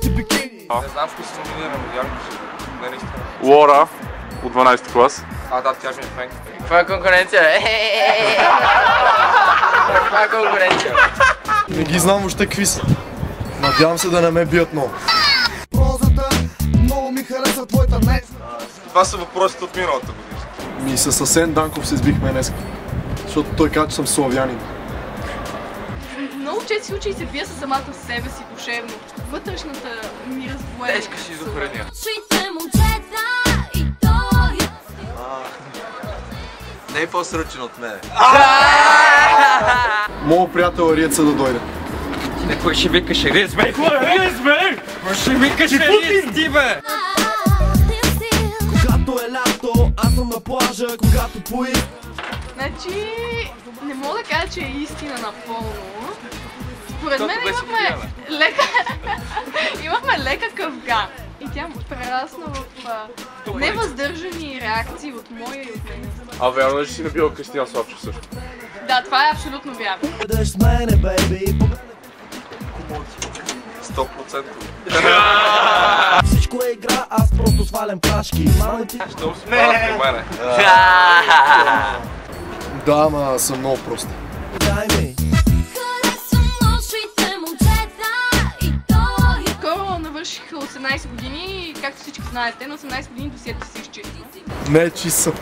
Не знам, кои се номинирам, вярно си. Не, наистина. Лора от 12 клас. Да, тя ми е фенка. Това е конкуренция, Това е конкуренция. Не ги знам още какви са. Надявам се да не ме бият много. Прозата, много ми хареса твоята днес. Това са въпросите от миналата година. Ми с Асен Данков се избихме днес. Защото той каза, че съм славянин. Много чести случаи се бия с самата себе си душевно. Вътрешната ми раздвоена. Тежка шизофрения. Не е по-сръчен от мен. Моят приятел Ариеца да дойде. Не, кой ще викаше Риц, бе? Риц, бе? Кой ще викаше Риц, ти, бе? Когато е лято, аз съм на плажа, когато поиска. Значи, не мога да кажа, че е истина напълно. Според мен имахме лека къвга. И тя прерасна в невъздържани реакции от моя и от нея. А вярно е, че си набила Кристина Славчев също? Да, това е абсолютно вярно. Бъдеш с мене, бейби. 100%. Всичко е игра, аз просто свалям плашки. Мама ти... Щом си правят при мене. Да, ама съм много прост. Дай ми. Скоро навърших 18 години и както всички знаете, на 18 години досието си изчиства. Не, че съм.